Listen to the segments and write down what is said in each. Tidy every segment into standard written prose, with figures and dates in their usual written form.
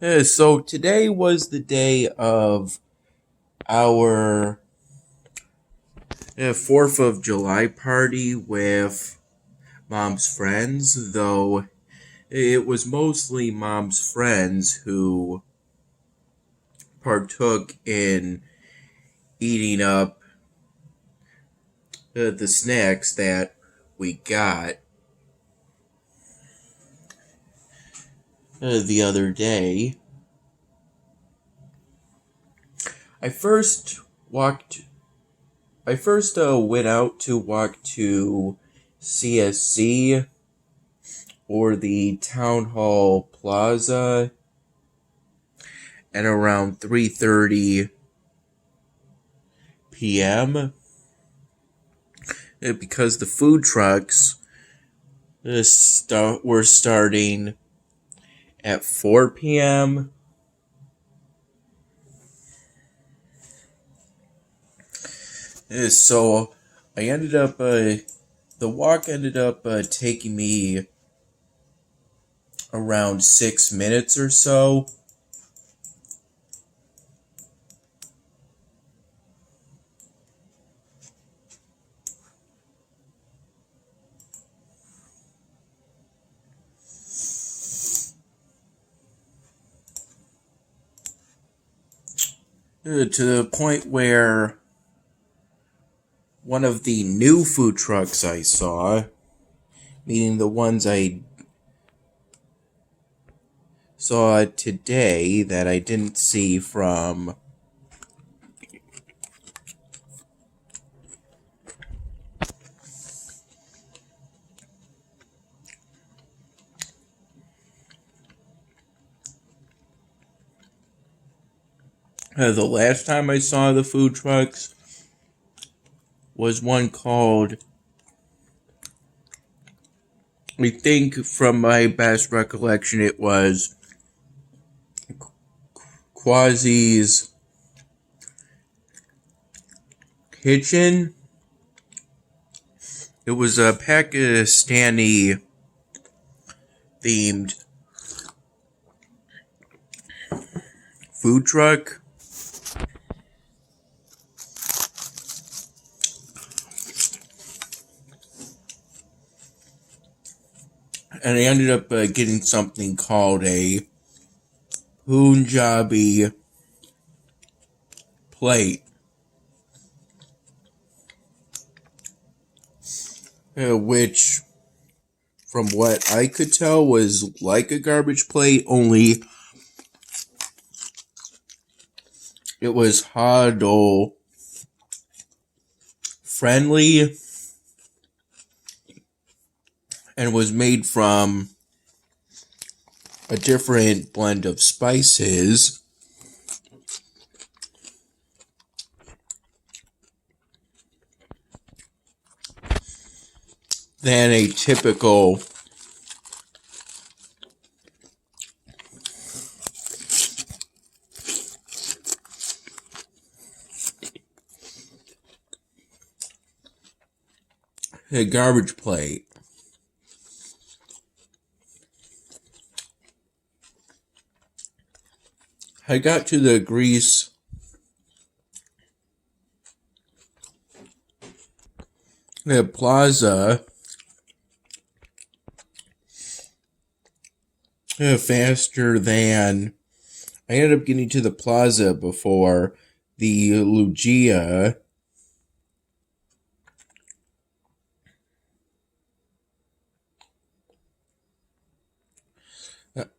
So today was the day of our 4th of July party with Mom's friends, though it was mostly Mom's friends who partook in eating up the snacks that we got the other day. I first went out to walk to CSC or the Town Hall Plaza at around 3:30 p.m. Because the food trucks were starting at 4 p.m. So I ended up, the walk ended up taking me around 6 minutes or so. To the point where one of the new food trucks I saw, meaning the ones I saw today that I didn't see from the last time I saw the food trucks, was one called, I think from my best recollection, it was Quasi's Kitchen. It was a Pakistani themed food truck. And I ended up getting something called a Punjabi plate, which, from what I could tell, was like a garbage plate, only it was Hadol friendly and was made from a different blend of spices than a typical garbage plate. I got to the Greece Plaza faster than I ended up getting to the plaza before the Lugia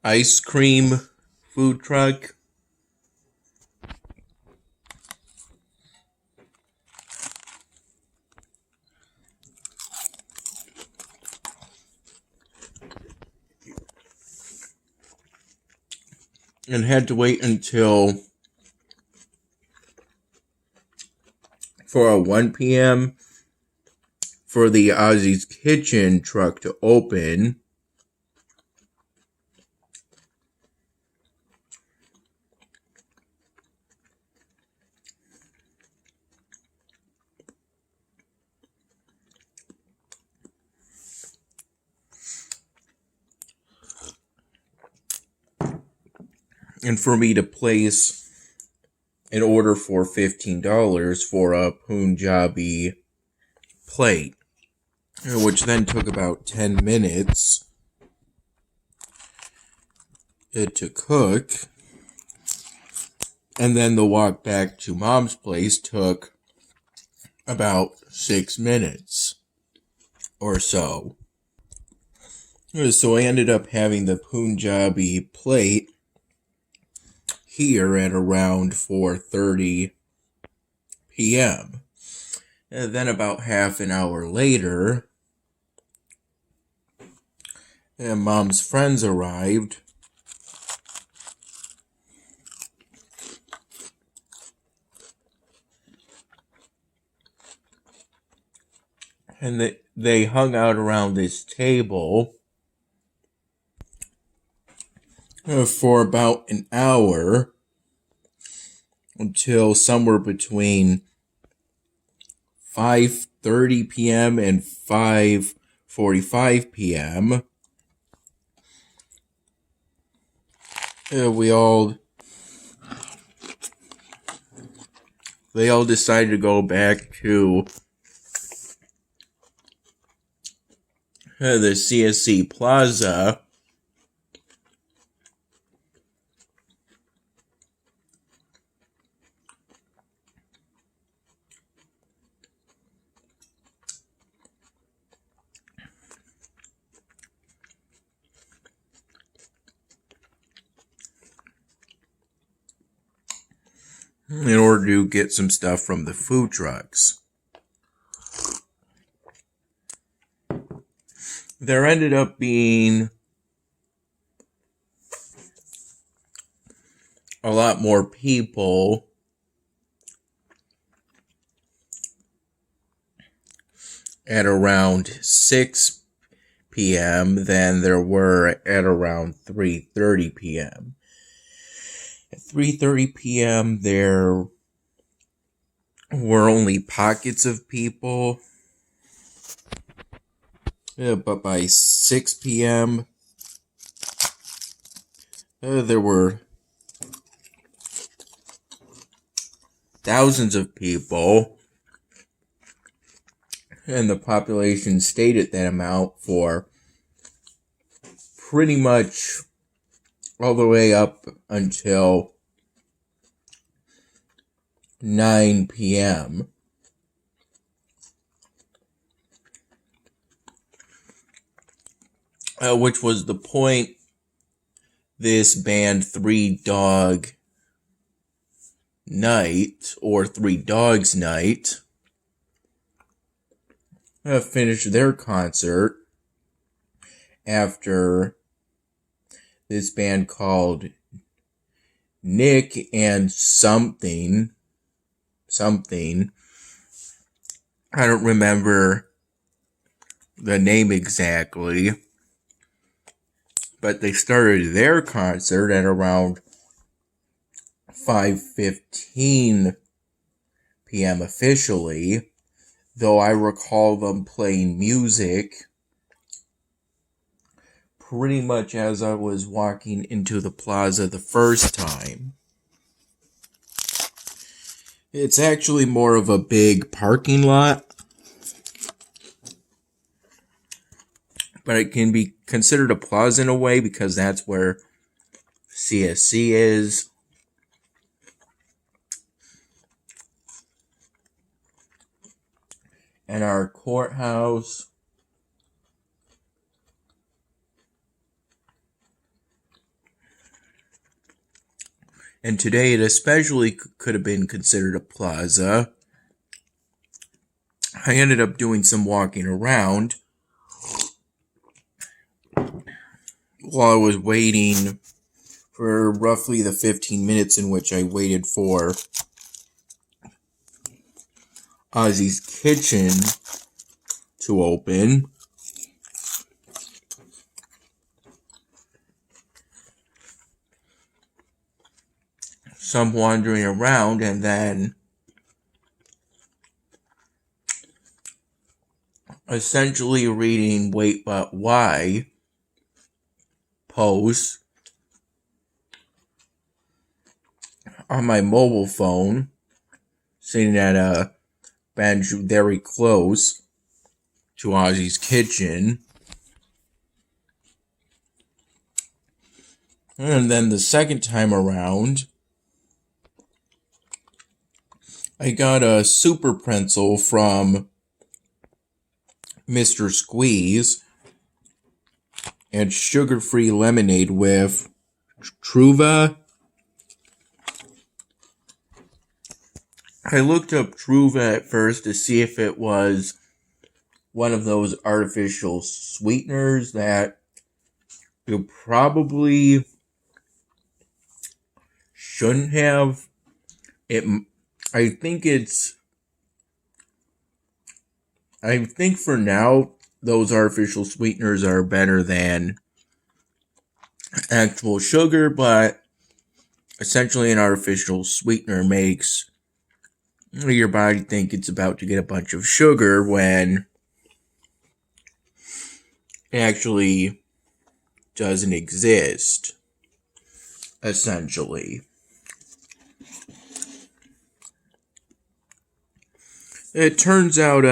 ice cream food truck. And had to wait until for a 1 p.m. for the Ozzy's Kitchen truck to open. and for me to place an order for $15 for a Punjabi plate, which then took about 10 minutes to cook. And then the walk back to Mom's place took about 6 minutes or so. So I ended up having the Punjabi plate here at around 4:30 p.m. And then about half an hour later, Mom's friends arrived. And they hung out around this table for about an hour until somewhere between 5:30 p.m. and 5:45 p.m. They all decided to go back to the CSC Plaza. In order to get some stuff from the food trucks. There ended up being a lot more people at around 6 p.m. than there were at around 3:30 p.m. At 3:30 p.m. there were only pockets of people. But by 6 p.m., there were thousands of people, and the population stayed at that amount for pretty much all the way up until 9 p.m. Which was the point this band Three Dog Night, or Three Dogs Night, finished their concert after this band called Nick and something. I don't remember the name exactly. But they started their concert at around 5:15 p.m. officially, though I recall them playing music pretty much as I was walking into the plaza the first time. It's actually more of a big parking lot, but it can be considered a plaza in a way because that's where CSC is. And our courthouse. And today it especially could have been considered a plaza. I ended up doing some walking around while I was waiting for roughly the 15 minutes in which I waited for Ozzy's Kitchen to open. Some wandering around, and then essentially reading Wait But Why posts on my mobile phone, sitting at a bench very close to Ozzy's kitchen. And then the second time around, I got a super pretzel from Mr. Squeeze and sugar-free lemonade with Truva. I looked up Truva at first to see if it was one of those artificial sweeteners that you probably shouldn't have. I think for now, those artificial sweeteners are better than actual sugar, but essentially an artificial sweetener makes your body think it's about to get a bunch of sugar when it actually doesn't exist, essentially. It turns out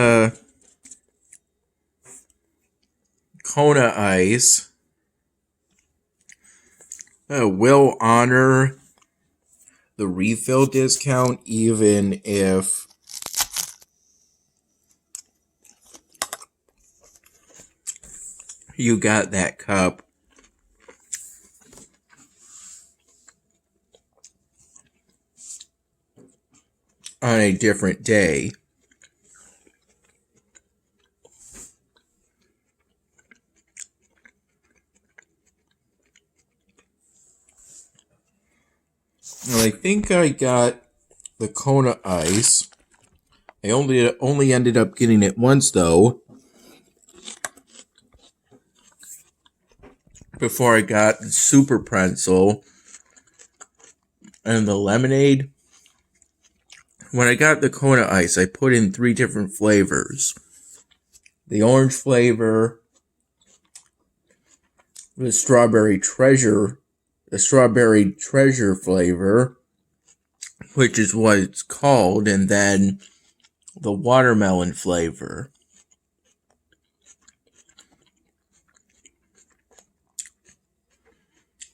Kona Ice will honor the refill discount even if you got that cup on a different day. Well, I think I got the Kona Ice. I only ended up getting it once though, before I got the super pretzel and the lemonade. When I got the Kona Ice, I put in 3 different flavors. The orange flavor, the strawberry treasure flavor, which is what it's called, and then the watermelon flavor.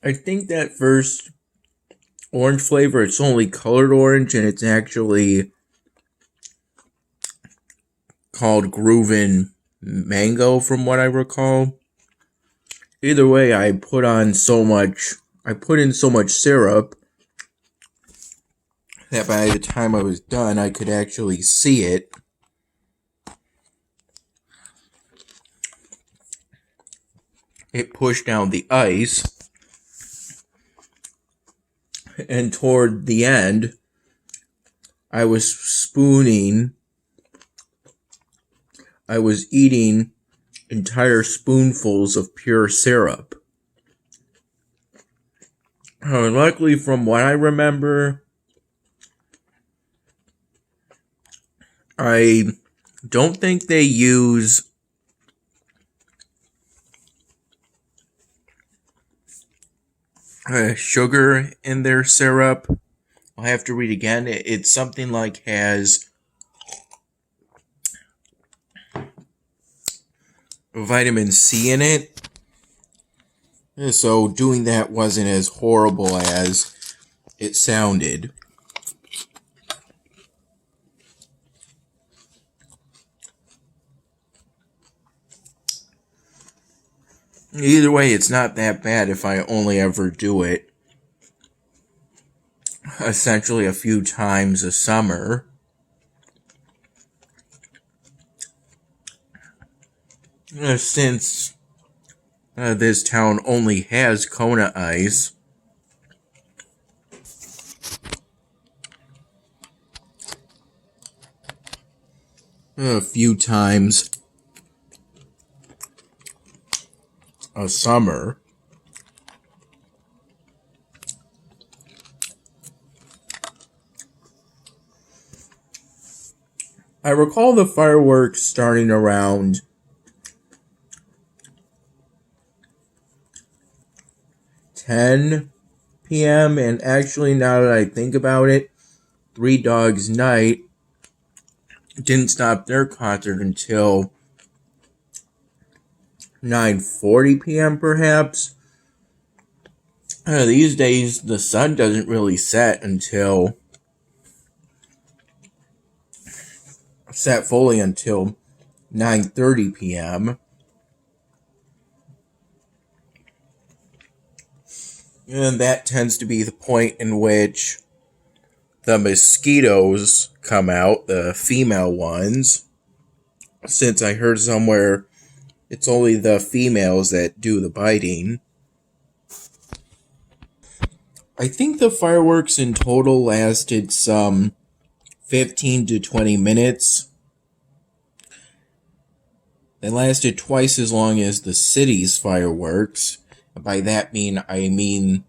I think that first orange flavor, it's only colored orange, and it's actually called Groovin' Mango from what I recall. Either way, I put in so much syrup that by the time I was done, I could actually see it. It pushed down the ice. And toward the end, I was eating entire spoonfuls of pure syrup. Luckily, from what I remember, I don't think they use sugar in their syrup. I'll have to read again. It's something like has vitamin C in it. So doing that wasn't as horrible as it sounded. Either way, it's not that bad if I only ever do it essentially a few times a summer. Since this town only has Kona Ice, a few times a summer. I recall the fireworks starting around 10 p.m. And actually, now that I think about it, Three Dogs Night didn't stop their concert until 9:40 p.m. perhaps. These days, the sun doesn't really set fully until 9:30 p.m. And that tends to be the point in which the mosquitoes come out, the female ones. Since I heard somewhere it's only the females that do the biting. I think the fireworks in total lasted some 15 to 20 minutes. They lasted twice as long as the city's fireworks. By that I mean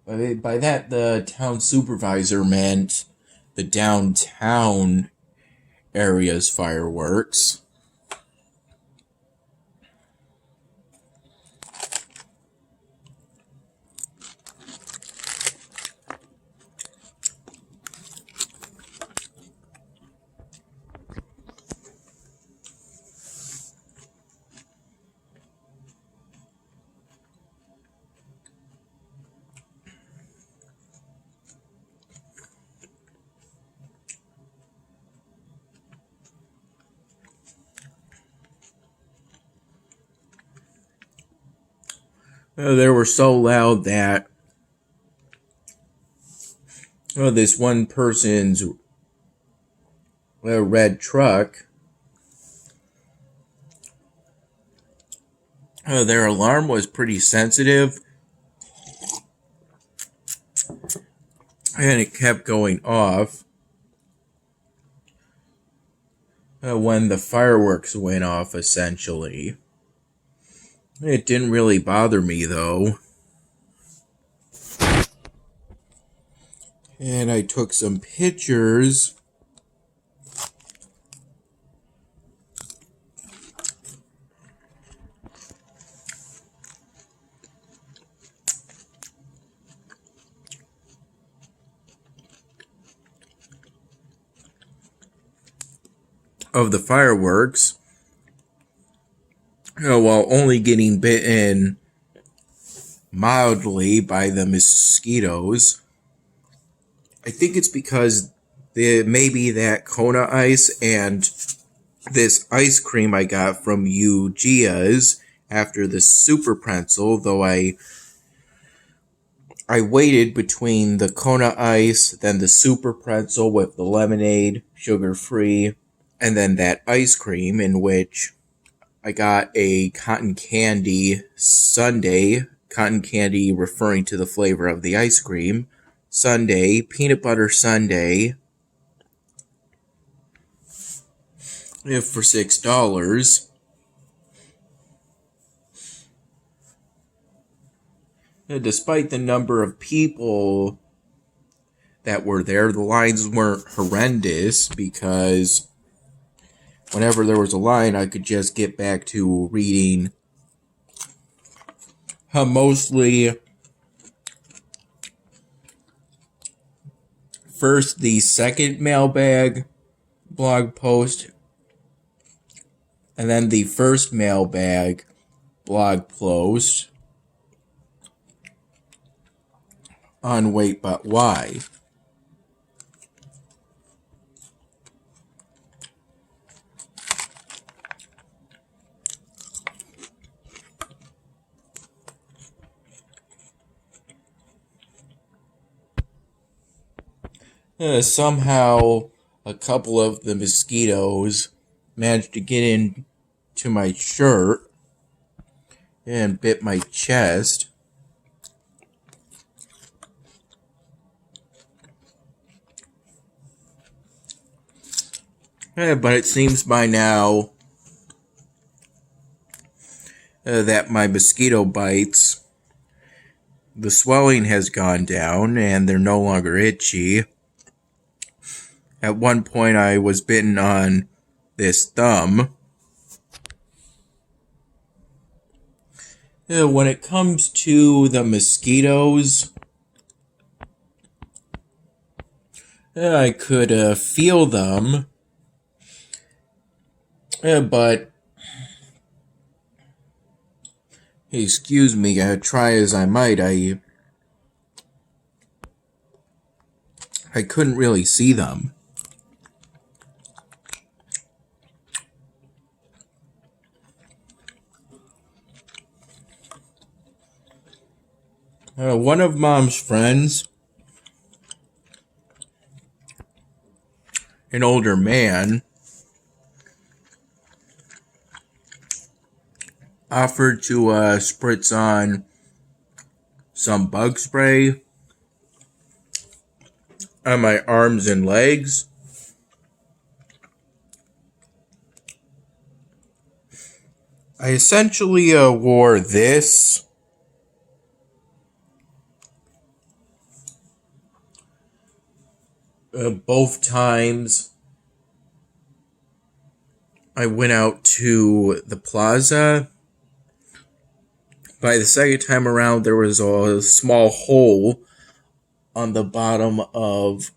the town supervisor meant the downtown area's fireworks. They were so loud that this one person's red truck, their alarm was pretty sensitive, and it kept going off when the fireworks went off, essentially. It didn't really bother me, though. And I took some pictures of the fireworks, while only getting bitten mildly by the mosquitoes. I think it's because maybe that Kona ice and this ice cream I got from Ugia's after the Super Pretzel, though I waited between the Kona ice, then the Super Pretzel with the lemonade, sugar-free, and then that ice cream, in which I got a cotton candy sundae, cotton candy referring to the flavor of the ice cream, sundae, peanut butter sundae, for $6. Despite the number of people that were there, the lines weren't horrendous, because whenever there was a line, I could just get back to reading mostly first the second mailbag blog post, and then the first mailbag blog post on Wait But Why. Somehow, a couple of the mosquitoes managed to get into my shirt and bit my chest. But it seems by now that my mosquito bites, the swelling has gone down and they're no longer itchy. At one point I was bitten on this thumb, When it comes to the mosquitoes, I could feel them, but excuse me, try as I might, I couldn't really see them. One of Mom's friends, an older man, offered to spritz on some bug spray on my arms and legs. I essentially wore this both times I went out to the plaza. By the second time around, there was a small hole on the bottom of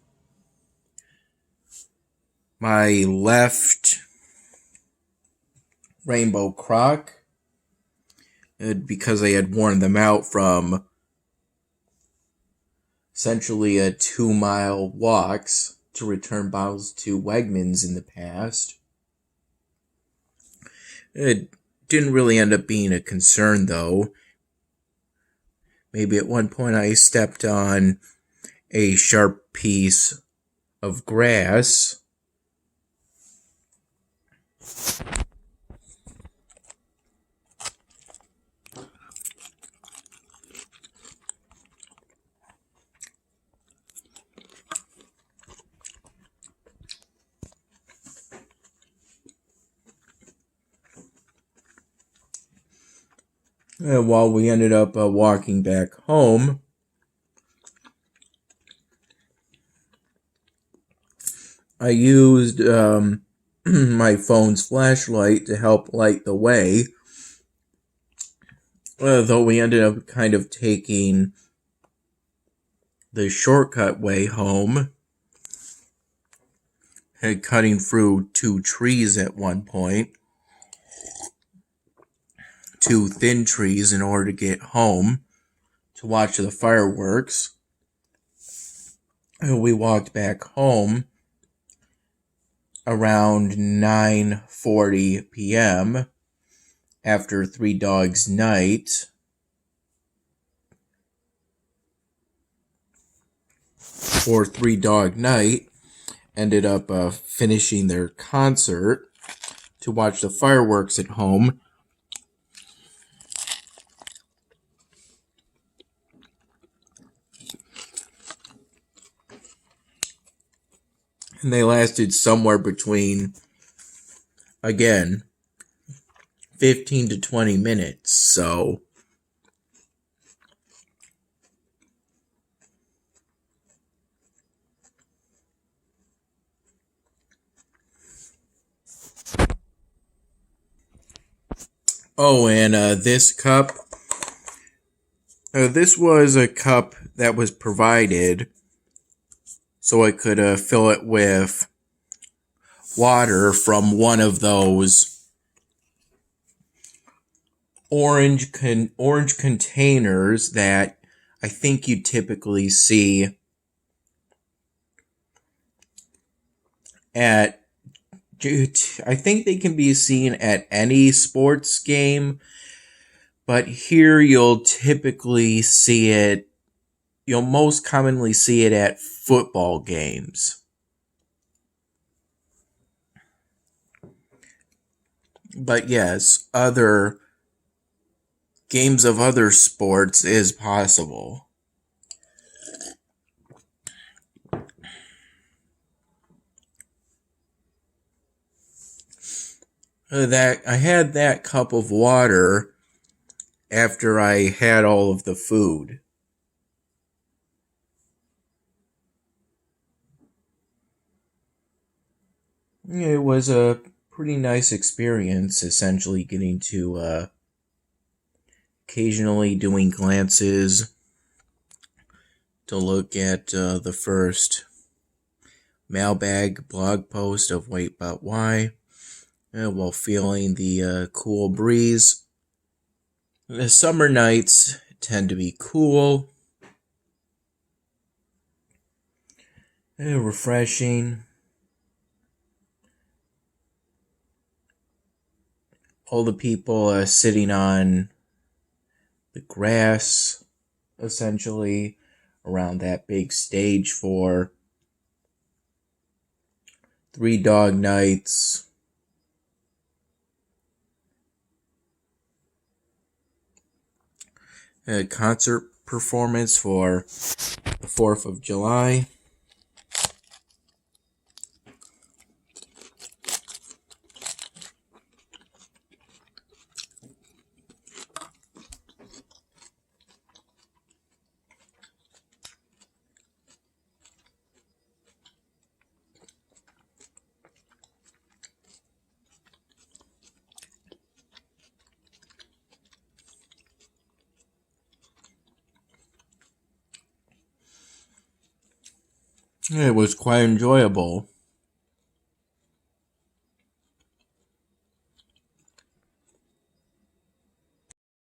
my left rainbow croc because I had worn them out from essentially a 2-mile walks to return bottles to Wegmans in the past. It didn't really end up being a concern, though. Maybe at one point I stepped on a sharp piece of grass. While we ended up walking back home, I used my phone's flashlight to help light the way, though we ended up kind of taking the shortcut way home, cutting through 2 trees at one point. 2 thin trees in order to get home to watch the fireworks. We walked back home around 9:40 p.m. after Three Dogs Night. Or Three Dog Night ended up finishing their concert to watch the fireworks at home. And they lasted somewhere between, again, 15 to 20 minutes, so and this cup, this was a cup that was provided so I could fill it with water from one of those orange containers that I think you typically see at, I think they can be seen at any sports game, but here you'll most commonly see it at football games. But yes, other games of other sports is possible. That I had that cup of water after I had all of the food. It was a pretty nice experience, essentially getting to occasionally doing glances to look at the first mailbag blog post of Wait But Why, while feeling the cool breeze. The summer nights tend to be cool, refreshing. All the people sitting on the grass, essentially, around that big stage for 3 dog nights. A concert performance for the 4th of July. It was quite enjoyable.